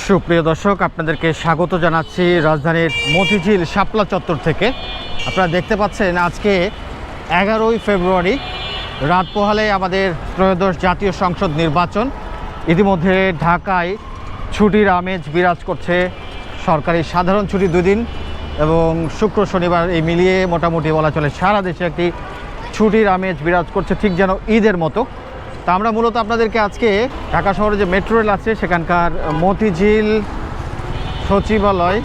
সুপ্রিয় দর্শক, আপনাদেরকে স্বাগত জানাচ্ছি রাজধানীর মতিঝিল শাপলা চত্বর থেকে। আপনারা দেখতে পাচ্ছেন আজকে 11ই ফেব্রুয়ারি রাত পোহালে আমাদের ত্রয়োদশ জাতীয় সংসদ নির্বাচন। ইতিমধ্যে ঢাকায় ছুটির আমেজ বিরাজ করছে। সরকারি সাধারণ ছুটি 2 দিন এবং শুক্র শনিবার এই মিলিয়ে মোটামুটি বলা চলে সারা দেশে একটি ছুটির আমেজ বিরাজ করছে, ঠিক যেন ঈদের মতো। তা আমরা মূলত আপনাদেরকে আজকে ঢাকা শহরে যে মেট্রো রেল আছে সেখানকার মতিঝিল, সচিবালয়,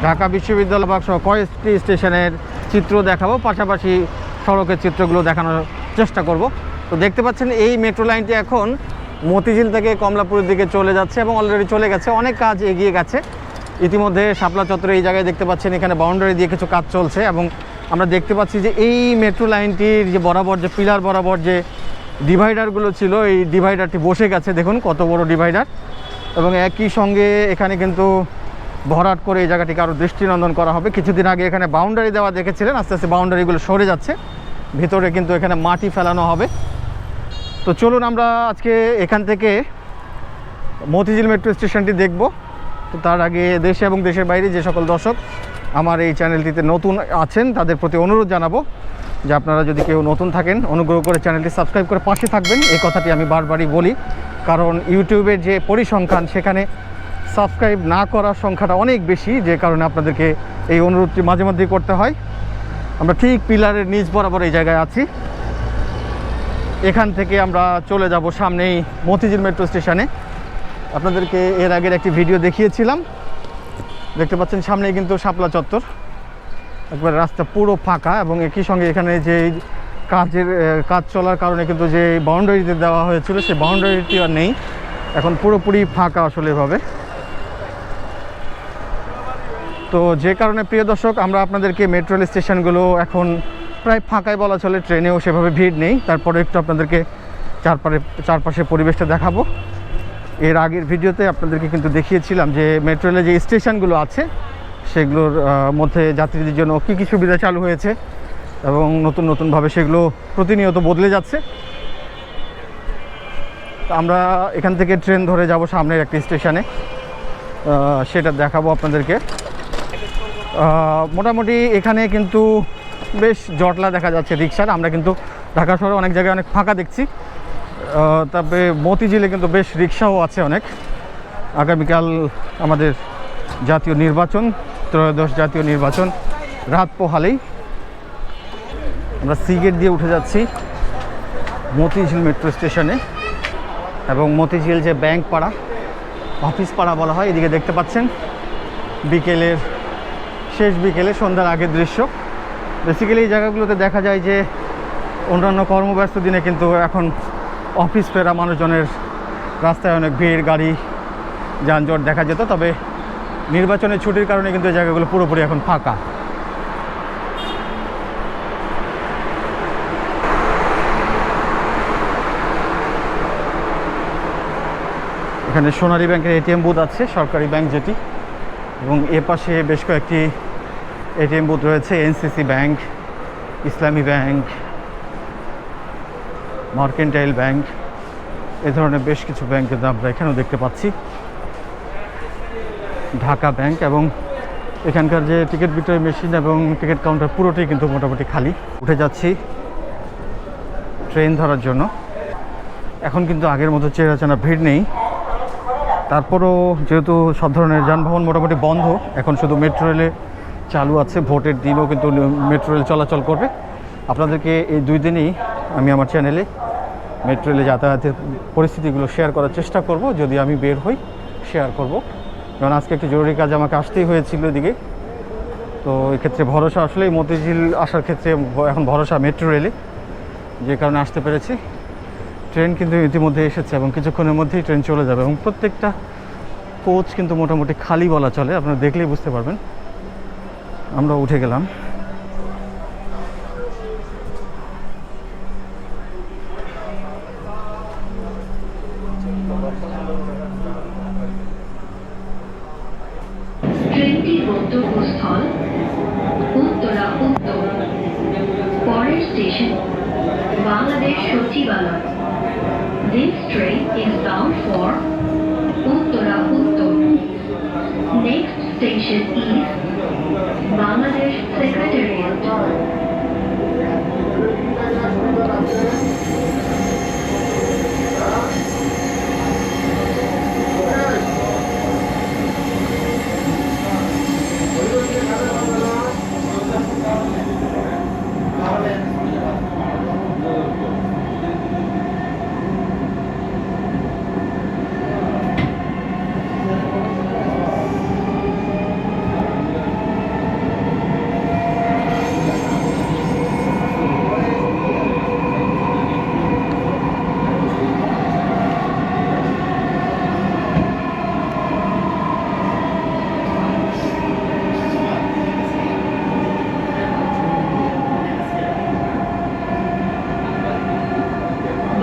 ঢাকা বিশ্ববিদ্যালয় সহ কয়েকটি স্টেশনের চিত্র দেখাবো, পাশাপাশি সড়কের চিত্রগুলো দেখানোর চেষ্টা করব। তো দেখতে পাচ্ছেন এই মেট্রো লাইনটি এখন মতিঝিল থেকে কমলাপুরের দিকে চলে যাচ্ছে এবং অলরেডি চলে গেছে, অনেক কাজ এগিয়ে গেছে। ইতিমধ্যে শাপলা চত্বরে এই জায়গায় দেখতে পাচ্ছেন এখানে বাউন্ডারি দিয়ে কিছু কাজ চলছে এবং আমরা দেখতে পাচ্ছি যে এই মেট্রো লাইনটির যে বরাবর যে পিলার বরাবর যে ডিভাইডারগুলো ছিল, এই ডিভাইডারটি বসে গেছে। দেখুন কত বড় ডিভাইডার, এবং একই সঙ্গে এখানে কিন্তু ভরাট করে এই জায়গাটিকে আরও দৃষ্টিনন্দন করা হবে। কিছুদিন আগে এখানে বাউন্ডারি দেওয়া দেখেছিলেন, আস্তে আস্তে বাউন্ডারিগুলো সরে যাচ্ছে, ভিতরে কিন্তু এখানে মাটি ফেলানো হবে। তো চলুন আমরা আজকে এখান থেকে মতিঝিল মেট্রো স্টেশনটি দেখব। তো তার আগে দেশে এবং দেশের বাইরে যে সকল দর্শক আমার এই চ্যানেলটিতে নতুন আছেন তাদের প্রতি অনুরোধ জানাবো যে আপনারা যদি কেউ নতুন থাকেন অনুগ্রহ করে চ্যানেলটি সাবস্ক্রাইব করে পাশে থাকবেন। এই কথাটি আমি বারবারই বলি, কারণ ইউটিউবের যে পরিসংখ্যান সেখানে সাবস্ক্রাইব না করার সংখ্যাটা অনেক বেশি, যে কারণে আপনাদেরকে এই অনুরোধটি মাঝে মধ্যেই করতে হয়। আমরা ঠিক পিলারের নিচ বরাবর এই জায়গায় আছি। এখান থেকে আমরা চলে যাব সামনেই মতিঝিল মেট্রো স্টেশনে। আপনাদেরকে এর আগের একটি ভিডিও দেখিয়েছিলাম, দেখতে পাচ্ছেন সামনেই কিন্তু শাপলা চত্বর, একবার রাস্তা পুরো ফাঁকা এবং একই সঙ্গে এখানে যে কাজ চলার কারণে কিন্তু যে বাউন্ডারিতে দেওয়া হয়েছিল সেই বাউন্ডারিটি আর নেই, এখন পুরোপুরি ফাঁকা আসলে এভাবে। তো যে কারণে প্রিয় দর্শক, আমরা আপনাদেরকে মেট্রো রেল স্টেশনগুলো এখন প্রায় ফাঁকাই বলা চলে, ট্রেনেও সেভাবে ভিড় নেই। তারপরে একটু আপনাদেরকে চারপাশের পরিবেশটা দেখাবো। এর আগের ভিডিওতে আপনাদেরকে কিন্তু দেখিয়েছিলাম যে মেট্রো রেলের যে স্টেশনগুলো আছে সেগুলোর মধ্যে যাত্রীদের জন্য কী কী সুবিধা চালু হয়েছে এবং নতুনভাবে সেগুলো প্রতিনিয়ত বদলে যাচ্ছে। আমরা এখান থেকে ট্রেন ধরে যাব সামনের একটি স্টেশনে, সেটা দেখাবো আপনাদেরকে। মোটামুটি এখানে কিন্তু বেশ জটলা দেখা যাচ্ছে রিক্সার। আমরা কিন্তু ঢাকা শহরে অনেক জায়গায় অনেক ফাঁকা দেখছি, তবে মতিঝিলে কিন্তু বেশ রিক্সাও আছে অনেক। আগামীকাল আমাদের জাতীয় নির্বাচন, ত্রয়োদশ জাতীয় নির্বাচন রাত পোহালেই। আমরা সি গেট দিয়ে উঠে যাচ্ছি মতিঝিল মেট্রো স্টেশনে, এবং মতিঝিল যে ব্যাংক পাড়া, অফিস পাড়া বলা হয়, এদিকে দেখতে পাচ্ছেন বিকেলের শেষ বিকেলে সন্ধ্যার আগের দৃশ্য। বেসিক্যালি এই জায়গাগুলোতে দেখা যায় যে অন্যান্য কর্মব্যস্ত দিনে কিন্তু এখন অফিস ফেরা মানুষজনের রাস্তায় অনেক ভিড়, গাড়ি যানজট দেখা যেত, তবে নির্বাচনের ছুটির কারণে কিন্তু এই জায়গাগুলো পুরোপুরি এখন ফাঁকা। এখানে সোনালী ব্যাংকের এটিএম বুথ আছে, সরকারি ব্যাংক যেটি, এবং এ পাশে বেশ কয়েকটি এটিএম বুথ রয়েছে, এনসিসি ব্যাংক, ইসলামী ব্যাংক, মার্কেন্টাইল ব্যাংক, এ ধরনের বেশ কিছু ব্যাংক কিন্তু আমরা এখানেও দেখতে পাচ্ছি, ঢাকা ব্যাংক। এবং এখানকার যে টিকিট বিক্রয় মেশিন এবং টিকিট কাউন্টার পুরোটাই কিন্তু মোটামুটি খালি। উঠে যাচ্ছি ট্রেন ধরার জন্য। এখন কিন্তু আগের মতো চেনাচেনা ভিড় নেই, তারপরও যেহেতু সব ধরনের যানবাহন মোটামুটি বন্ধ, এখন শুধু মেট্রো রেলে চালু আছে। ভোটের দিনও কিন্তু মেট্রো রেল চলাচল করবে। আপনাদেরকে এই 2 দিনই আমি আমার চ্যানেলে মেট্রো রেলে যাতায়াতের পরিস্থিতিগুলো শেয়ার করার চেষ্টা করব, যদি আমি বের হই শেয়ার করব। কারণ আজকে একটি জরুরি কাজ আমাকে আসতেই হয়েছিল এদিকে। তো এক্ষেত্রে ভরসা আসলে মতিঝিল আসার ক্ষেত্রে এখন ভরসা মেট্রো রেলে, যে কারণে আসতে পেরেছি। ট্রেন কিন্তু ইতিমধ্যে এসেছে এবং কিছুক্ষণের মধ্যেই ট্রেন চলে যাবে, এবং প্রত্যেকটা কোচ কিন্তু মোটামুটি খালি বলা চলে, আপনারা দেখলেই বুঝতে পারবেন। আমরা উঠে গেলাম। ট্রেনটির গন্তব্যস্থল উত্তরা উত্তর, পরের স্টেশন বাংলাদেশ সচিবালয়। This train is bound for Uttara Uttar. station is Bangladesh Secretariat.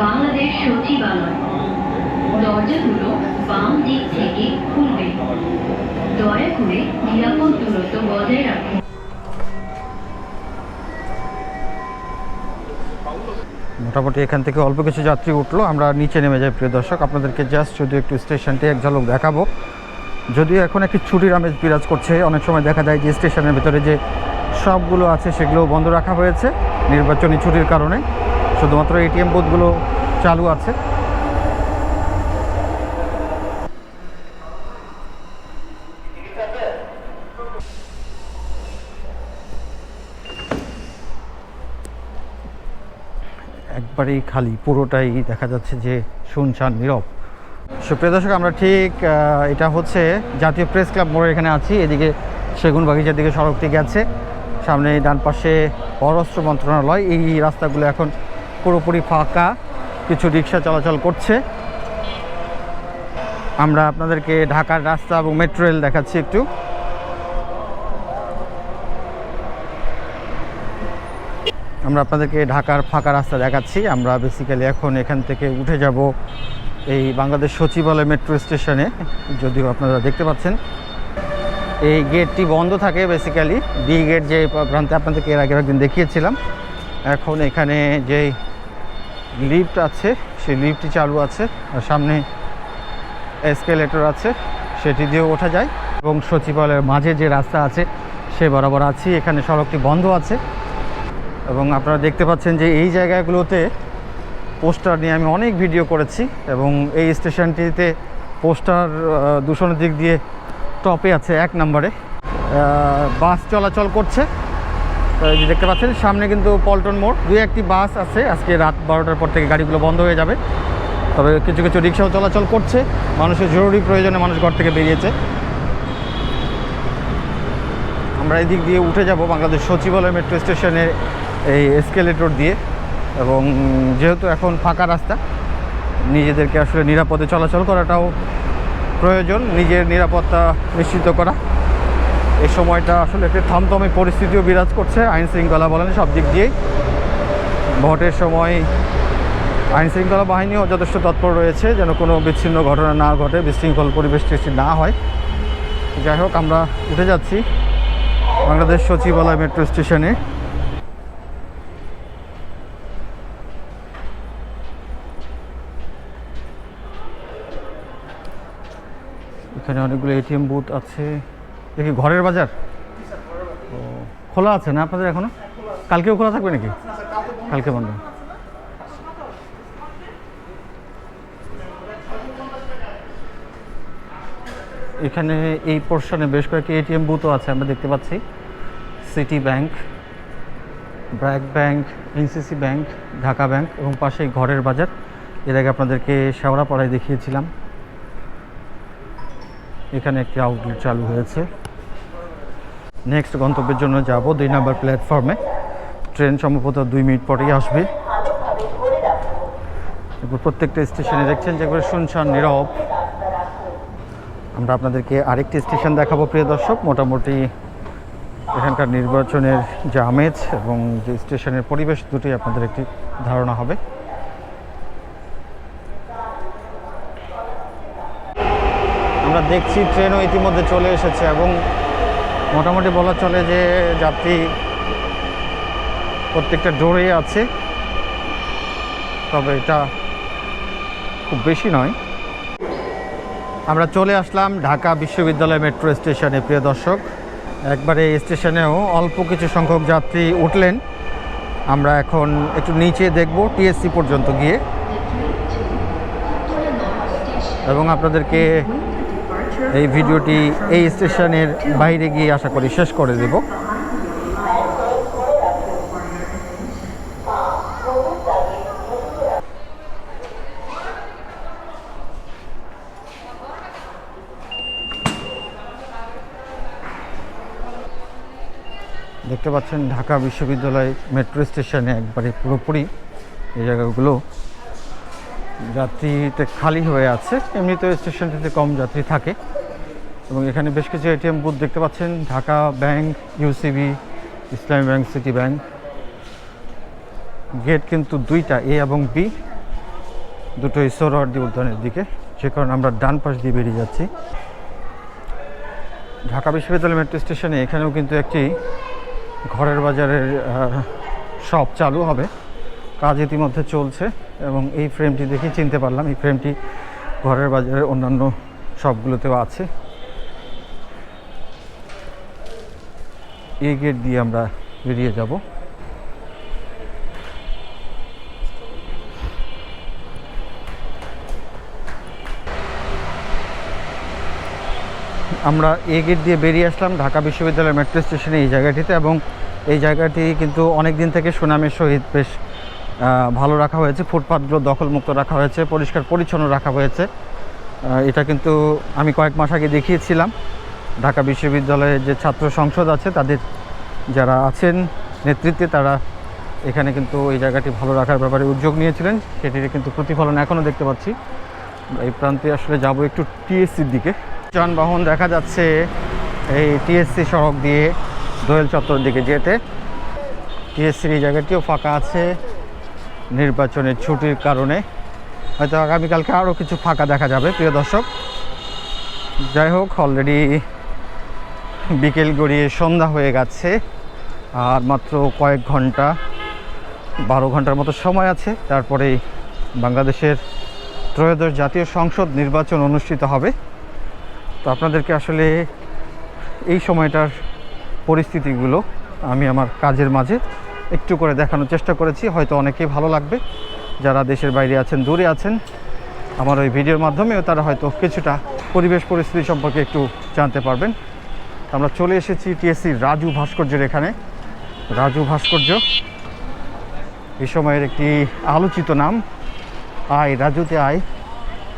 Bangladesh সচিবালয়। দরজাগুলো বাম দিক থেকে খুলবে। দয়া করে নিরাপদ দূরত্ব বজায় রাখুন। মোটামুটি এখান থেকে অল্প কিছু যাত্রী উঠলো, আমরা নিচে নেমে যাই প্রিয় দর্শক। আপনাদেরকে জাস্ট যদি একটু স্টেশনটি এক ঝলক দেখাবো। যদিও এখন একটি ছুটির আমেজ বিরাজ করছে, অনেক সময় দেখা যায় যে স্টেশনের ভেতরে যে শপগুলো আছে সেগুলো বন্ধ রাখা হয়েছে নির্বাচনী ছুটির কারণে, শুধুমাত্র এটিএম বুথগুলো চালু আছে। একবারেই খালি, পুরোটাই দেখা যাচ্ছে যে শুনশান নীরব। সুপ্রিয় দর্শক, আমরা ঠিক এটা হচ্ছে জাতীয় প্রেস ক্লাব মোড়ের এখানে আছি। এদিকে সেগুন বাগিচার দিকে সড়কটি গেছে, সামনে ডান পাশে পররাষ্ট্র মন্ত্রণালয়। এই রাস্তাগুলো এখন পুরোপুরি ফাঁকা, কিছু রিক্সা চলাচল করছে। আমরা আপনাদেরকে ঢাকার রাস্তা এবং মেট্রো রেল দেখাচ্ছি একটু। আমরা আপনাদেরকে ঢাকার ফাঁকা রাস্তা দেখাচ্ছি। আমরা বেসিক্যালি এখন এখান থেকে উঠে যাব এই বাংলাদেশ সচিবালয় মেট্রো স্টেশনে। যদিও আপনারা দেখতে পাচ্ছেন এই গেটটি বন্ধ থাকে, বেসিক্যালি ডি গেট যে প্রান্তে আপনাদেরকে এর আগের একদিন দেখিয়েছিলাম। এখন এখানে যে লিফট আছে সেই লিফটটি চালু আছে, আর সামনে এসকেলেটর আছে, সেটি দিয়েও ওঠা যায়। এবং সচিবালয়ের মাঝে যে রাস্তা আছে সে বরাবর আছি। এখানে সড়কটি বন্ধ আছে এবং আপনারা দেখতে পাচ্ছেন যে এই জায়গাগুলোতে পোস্টার নিয়ে আমি অনেক ভিডিও করেছি এবং এই স্টেশনটিতে পোস্টার দূষণের দিক দিয়ে টপে আছে 1 নম্বরে। বাস চলাচল করছে, যে দেখতে পাচ্ছেন সামনে কিন্তু পল্টন মোড়। 2-1টি বাস আছে, আজকে রাত 12টার পর থেকে গাড়িগুলো বন্ধ হয়ে যাবে। তবে কিছু কিছু রিক্সাও চলাচল করছে, মানুষের জরুরি প্রয়োজনে মানুষ ঘর থেকে বেরিয়েছে। আমরা এই দিক দিয়ে উঠে যাব বাংলাদেশ সচিবালয় মেট্রো স্টেশনের এই এসকেলেটর দিয়ে। এবং যেহেতু এখন ফাঁকা রাস্তা, নিজেদেরকে আসলে নিরাপদে চলাচল করাটাও প্রয়োজন, নিজের নিরাপত্তা নিশ্চিত করা। এই সময়টা আসলে একটি থমথমে পরিস্থিতিও বিরাজ করছে, আইন শৃঙ্খলা বলেন সব দিক দিয়েই। ভোটের সময় আইন শৃঙ্খলা বাহিনীও যথেষ্ট তৎপর রয়েছে যেন কোনো বিচ্ছিন্ন ঘটনা না ঘটে, বিশৃঙ্খল পরিবেশ সৃষ্টি না হয়। যাই হোক, আমরা উঠে যাচ্ছি বাংলাদেশ সচিবালয় মেট্রো স্টেশনে। এখানে অনেকগুলো এটিএম বুথ আছে। দেখি ঘরের বাজার ও খোলা আছে না আপনাদের এখনো? কালকেও খোলা থাকবে নাকি? কালকে বন্ধ। এখানে এই পোর্শনে বেশ কয়েকটি এটিএম বুথও আছে, আমরা দেখতে পাচ্ছি। City bank, BRAC bank, NCC bank, Dhaka bank এবং পাশেই ঘরের বাজার। এর আগে আপনাদেরকে শেওড়াপাড়ায় দেখিয়েছিলাম। এখানে একটি আউটলেট চালু হয়েছে। নেক্সট গন্তব্যের জন্য যাব 2 নম্বর প্ল্যাটফর্মে। ট্রেন সম্ভবত 2 মিনিট পরেই আসবে। এরপর প্রত্যেকটা স্টেশনে দেখছেন যেগুলো শুনশান নীরব। আমরা আপনাদেরকে আরেকটি স্টেশন দেখাবো প্রিয় দর্শক। মোটামুটি এখানকার নির্বাচনের যে আমেজ এবং যে স্টেশনের পরিবেশ, দুটি আপনাদের একটি ধারণা হবে। আমরা দেখছি ট্রেনও ইতিমধ্যে চলে এসেছে এবং মোটামুটি বলা চলে যে যাত্রী প্রত্যেকটা ডোরে আছে, তবে এটা খুব বেশি নয়। আমরা চলে আসলাম ঢাকা বিশ্ববিদ্যালয় মেট্রো স্টেশনে। প্রিয় দর্শক, একবারে এই স্টেশনেও অল্প কিছু সংখ্যক যাত্রী উঠলেন। আমরা এখন একটু নিচে দেখব টিএসসি পর্যন্ত গিয়ে, এবং আপনাদেরকে এই ভিডিওটি এই স্টেশনের বাইরে গিয়ে আশা করি শেষ করে দেব। দেখতে পাচ্ছেন ঢাকা বিশ্ববিদ্যালয় মেট্রো স্টেশনে একবারে পুরোপুরি এই জায়গাগুলো যাত্রীতে খালি হয়ে আছে। এমনিতে স্টেশনটিতে কম যাত্রী থাকে, এবং এখানে বেশ কিছু এটিএম বুথ দেখতে পাচ্ছেন। ঢাকা ব্যাংক, ইউসিবি, ইসলামী ব্যাংক, সিটি ব্যাংক। গেট কিন্তু দুইটা, এ এবং বি, দুটোই সোহরাওয়ার্দী উদ্যানের দিকে, যে কারণে আমরা ডান পাশ দিয়ে বেরিয়ে যাচ্ছি। ঢাকা বিশ্ববিদ্যালয় মেট্রো স্টেশনে এখানেও কিন্তু একটি ঘরের বাজারের শপ চালু হবে, কাজ ইতিমধ্যে চলছে, এবং এই ফ্রেমটি দেখে চিনতে পারলাম এই ফ্রেমটি ঘরের বাজারের অন্যান্য শপগুলোতেও আছে। এই গেট দিয়ে আমরা বেরিয়ে যাব। আমরা এই গেট দিয়ে বেরিয়ে আসলাম ঢাকা বিশ্ববিদ্যালয় মেট্রো স্টেশনে এই জায়গাটিতে, এবং এই জায়গাটি কিন্তু অনেক দিন থেকে সুনামের সহিত বেশ ভালো রাখা হয়েছে। ফুটপাথগুলো দখলমুক্ত রাখা হয়েছে, পরিষ্কার পরিচ্ছন্ন রাখা হয়েছে। এটা কিন্তু আমি কয়েক মাস আগে দেখিয়েছিলাম। ঢাকা বিশ্ববিদ্যালয়ের যে ছাত্র সংসদ আছে, তাদের যারা আছেন নেতৃত্বে, তারা এখানে কিন্তু এই জায়গাটি ভালো রাখার ব্যাপারে উদ্যোগ নিয়েছিলেন। সেটির কিন্তু প্রতিফলন এখনও দেখতে পাচ্ছি। এই প্রান্তে আসলে যাব একটু টিএসসির দিকে। যানবাহন দেখা যাচ্ছে এই টিএসসি সড়ক দিয়ে দোয়েল চত্বর দিকে যেতে। টিএসসির এই জায়গাটিও ফাঁকা আছে নির্বাচনের ছুটির কারণে। হয়তো আগামীকালকে আরও কিছু ফাঁকা দেখা যাবে প্রিয় দর্শক। যাই হোক, অলরেডি বিকেল গড়িয়ে সন্ধ্যা হয়ে গেছে, আর মাত্র কয়েক ঘন্টা, 12 ঘন্টার মতো সময় আছে। তারপরেই বাংলাদেশের ত্রয়োদশ জাতীয় সংসদ নির্বাচন অনুষ্ঠিত হবে। তো আপনাদেরকে আসলে এই সময়টার পরিস্থিতিগুলো আমি আমার কাজের মাঝে একটু করে দেখানোর চেষ্টা করেছি। হয়তো অনেকেই ভালো লাগবে, যারা দেশের বাইরে আছেন, দূরে আছেন, আমার ওই ভিডিওর মাধ্যমেও তারা হয়তো কিছুটা পরিবেশ পরিস্থিতি সম্পর্কে একটু জানতে পারবেন। আমরা চলে এসেছি টিএসসি রাজু ভাস্কর্যের এখানে। রাজু ভাস্কর্য এই সময়ের একটি আলোচিত নাম। আয় রাজুতে আয়,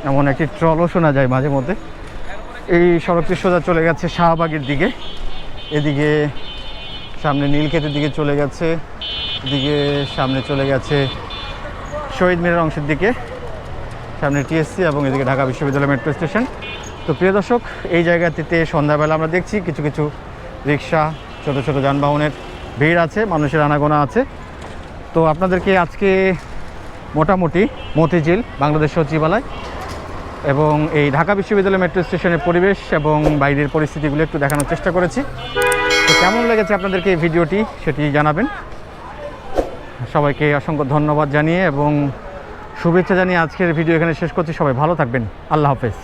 এমন একটি ট্রলও শোনা যায় মাঝে মধ্যে। এই সড়কটি সোজা চলে গেছে শাহবাগের দিকে, এদিকে সামনে নীলক্ষেতের দিকে চলে গেছে, এদিকে সামনে চলে গেছে শহীদ মিনার অংশের দিকে, সামনে টিএসসি, এবং এদিকে ঢাকা বিশ্ববিদ্যালয় মেট্রো স্টেশন। তো প্রিয় দর্শক, এই জায়গাটিতে সন্ধ্যাবেলা আমরা দেখছি কিছু কিছু রিক্সা, ছোট ছোট যানবাহনের ভিড় আছে, মানুষের আনাগোনা আছে। তো আপনাদেরকে আজকে মোটামুটি মতিঝিল, বাংলাদেশ সচিবালয় এবং এই ঢাকা বিশ্ববিদ্যালয় মেট্রো স্টেশনের পরিবেশ এবং বাইরের পরিস্থিতিগুলো একটু দেখানোর চেষ্টা করেছি। তো কেমন লেগেছে আপনাদেরকে এই ভিডিওটি সেটি জানাবেন। সবাইকে অসংখ্য ধন্যবাদ জানিয়ে এবং শুভেচ্ছা জানিয়ে আজকের ভিডিও এখানে শেষ করছি। সবাই ভালো থাকবেন। আল্লাহ হাফেজ।